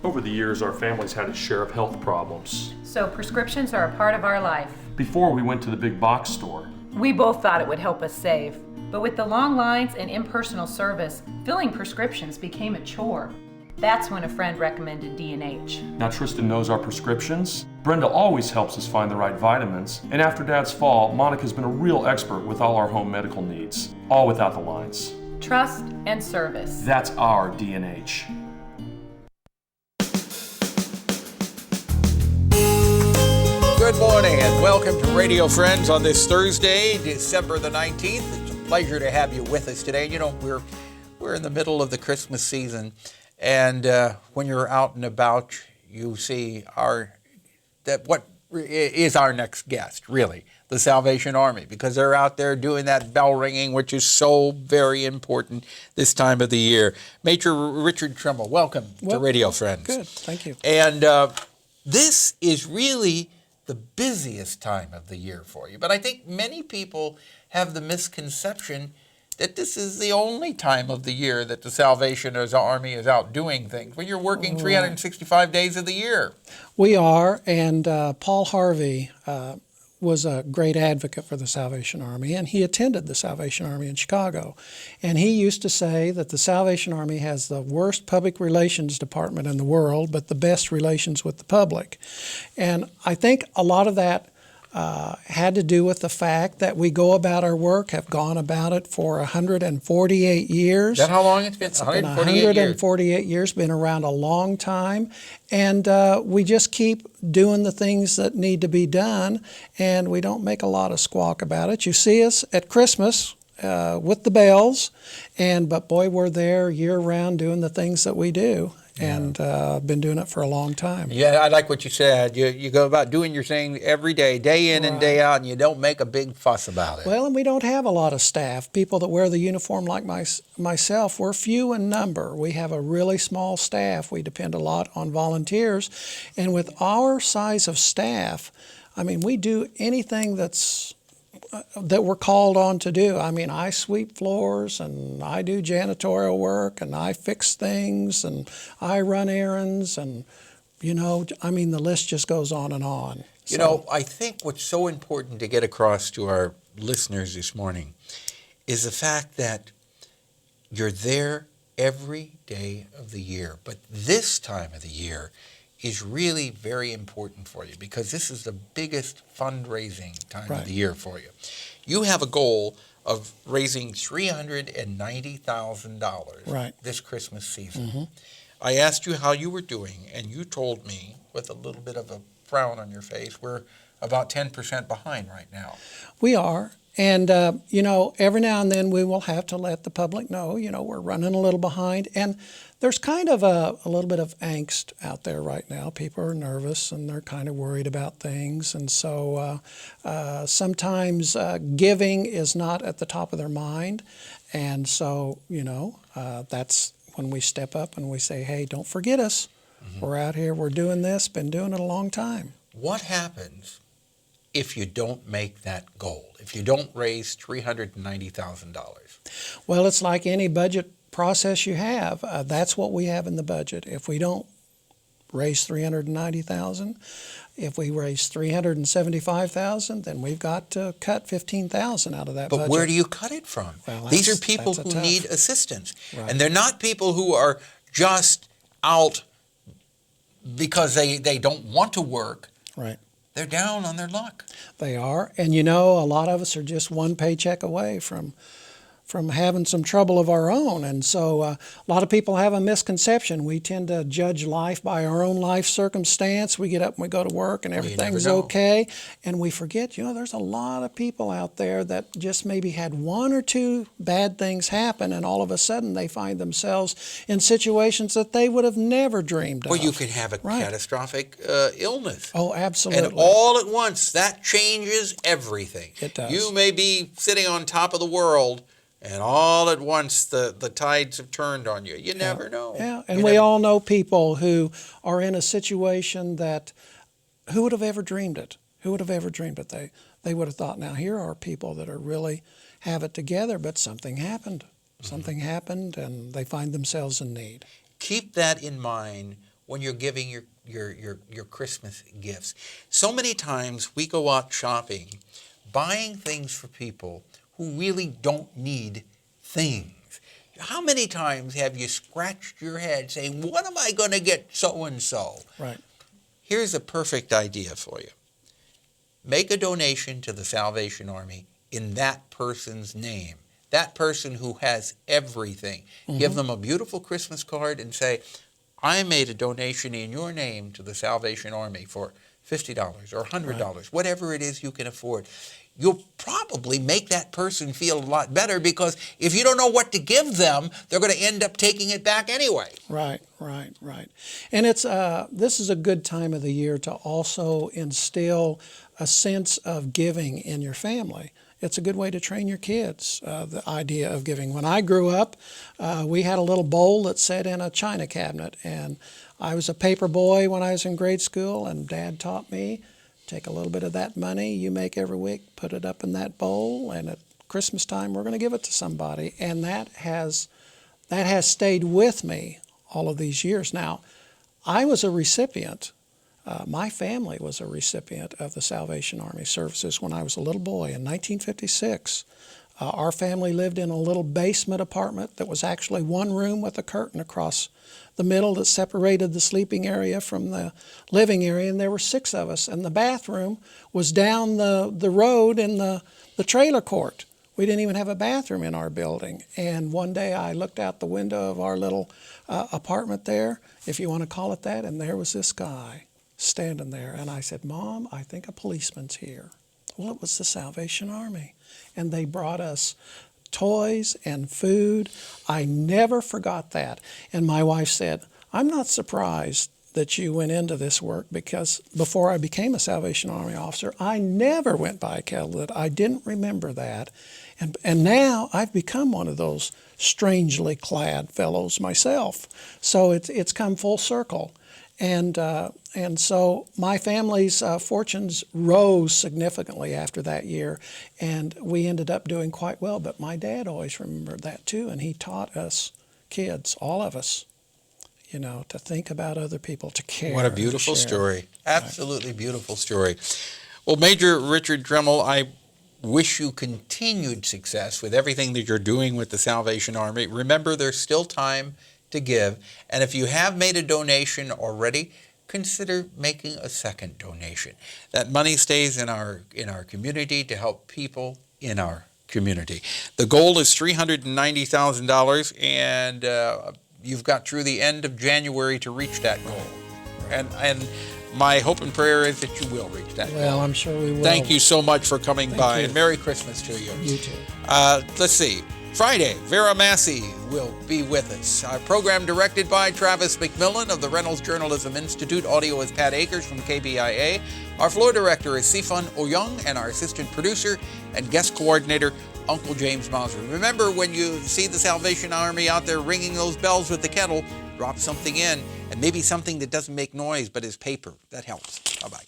Over the years, our family's had a share of health problems. So prescriptions are a part of our life. Before we went to the big box store. We both thought it would help us save. But with the long lines and impersonal service, filling prescriptions became a chore. That's when a friend recommended D&H. Now Tristan knows our prescriptions. Brenda always helps us find the right vitamins. And after Dad's fall, Monica's been a real expert with all our home medical needs. All without the lines. Trust and service. That's our D&H. Good morning and welcome to Radio Friends on this Thursday, December the 19th. It's a pleasure to have you with us today. You know, we're in the middle of the Christmas season, and when you're out and about, you see what is our next guest, really, the Salvation Army, because they're out there doing that bell ringing, which is so very important this time of the year. Major Richard Trimmel, welcome to Radio Friends. Good, thank you. And this is really the busiest time of the year for you. But I think many people have the misconception that this is the only time of the year that the Salvation Army is out doing things. Well, you're working 365 days of the year. We are, and Paul Harvey was a great advocate for the Salvation Army, and he attended the Salvation Army in Chicago. And he used to say that the Salvation Army has the worst public relations department in the world, but the best relations with the public. And I think a lot of that had to do with the fact that we go about our work, have gone about it for 148 years. Is that how long it's been? It's been 148 years, been around a long time. And we just keep doing the things that need to be done, and we don't make a lot of squawk about it. You see us at Christmas with the bells, but boy, we're there year-round doing the things that we do. And been doing it for a long time. Yeah, I like what you said. You go about doing your thing every day, day in and day out, and you don't make a big fuss about it. Well, and we don't have a lot of staff. People that wear the uniform like myself, we're few in number. We have a really small staff. We depend a lot on volunteers. And with our size of staff, I mean, we do anything that we're called on to do. I mean, I sweep floors, and I do janitorial work, and I fix things, and I run errands, and, I mean, the list just goes on and on. You know, I think what's so important to get across to our listeners this morning is the fact that you're there every day of the year. But this time of the year is really very important for you because this is the biggest fundraising time of the year for you. You have a goal of raising $390,000 this Christmas season. Mm-hmm. I asked you how you were doing, and you told me, with a little bit of a frown on your face, we're about 10% behind right now. We are. And, every now and then we will have to let the public know, we're running a little behind. And there's kind of a little bit of angst out there right now. People are nervous and they're kind of worried about things. And so sometimes giving is not at the top of their mind. And so, that's when we step up and we say, hey, don't forget us. Mm-hmm. We're out here, we're doing this, been doing it a long time. What happens if you don't make that goal, if you don't raise $390,000? Well, it's like any budget process you have. That's what we have in the budget. If we don't raise $390,000, if we raise $375,000, then we've got to cut $15,000 out of that budget. But where do you cut it from? Well, these are people who need assistance. Right. And they're not people who are just out because they don't want to work. Right. They're down on their luck. They are. And a lot of us are just one paycheck away from having some trouble of our own. And so a lot of people have a misconception. We tend to judge life by our own life circumstance. We get up and we go to work and everything's okay. And we forget, there's a lot of people out there that just maybe had one or two bad things happen, and all of a sudden they find themselves in situations that they would have never dreamed of. Well, you could have a catastrophic illness. Oh, absolutely. And all at once, that changes everything. It does. You may be sitting on top of the world, and all at once, the tides have turned on you. You never know. Yeah, and we all know people who are in a situation that, who would have ever dreamed it? Who would have ever dreamed it? They would have thought, now here are people that are really have it together, but something happened. Something happened, and they find themselves in need. Keep that in mind when you're giving your Christmas gifts. So many times we go out shopping, buying things for people who really don't need things. How many times have you scratched your head saying, what am I going to get so-and-so? Right. Here's a perfect idea for you. Make a donation to the Salvation Army in that person's name. That person who has everything. Mm-hmm. Give them a beautiful Christmas card and say, I made a donation in your name to the Salvation Army for $50 or $100, right, whatever it is you can afford. You'll probably make that person feel a lot better, because if you don't know what to give them, they're going to end up taking it back anyway. Right. And it's this is a good time of the year to also instill a sense of giving in your family. It's a good way to train your kids, the idea of giving. When I grew up, we had a little bowl that sat in a china cabinet, and I was a paper boy when I was in grade school, and Dad taught me, take a little bit of that money you make every week, put it up in that bowl, and at Christmas time we're going to give it to somebody. And that has stayed with me all of these years. Now, I was a recipient. My family was a recipient of the Salvation Army services when I was a little boy in 1956. Our family lived in a little basement apartment that was actually one room with a curtain across the middle that separated the sleeping area from the living area, and there were 6 of us, and the bathroom was down the road in the trailer court. We didn't even have a bathroom in our building. And one day I looked out the window of our little apartment there, if you want to call it that, and there was this guy standing there. And I said, Mom, I think a policeman's here. Well, it was the Salvation Army. And they brought us toys and food. I never forgot that. And my wife said, I'm not surprised that you went into this work, because before I became a Salvation Army officer, I never went by a kettle that I didn't remember that. And now I've become one of those strangely clad fellows myself. So it's come full circle. And so my family's fortunes rose significantly after that year, and we ended up doing quite well. But my dad always remembered that too, and he taught us kids, all of us, to think about other people, to care. What a beautiful story. Absolutely beautiful story. Well, Major Richard Trimmel, I wish you continued success with everything that you're doing with the Salvation Army. Remember, there's still time to give, and if you have made a donation already, consider making a second donation. That money stays in our community to help people in our community. The goal is $390,000, and you've got through the end of January to reach that goal. And my hope and prayer is that you will reach that goal. Well, I'm sure we will. Thank you so much for coming by, you. and Merry Christmas to you. You too. Let's see. Friday, Vera Massey will be with us. Our program directed by Travis McMillan of the Reynolds Journalism Institute. Audio is Pat Akers from KBIA. Our floor director is Sifan Oyung, and our assistant producer and guest coordinator, Uncle James Mauser. Remember, when you see the Salvation Army out there ringing those bells with the kettle, drop something in, and maybe something that doesn't make noise but is paper. That helps. Bye-bye.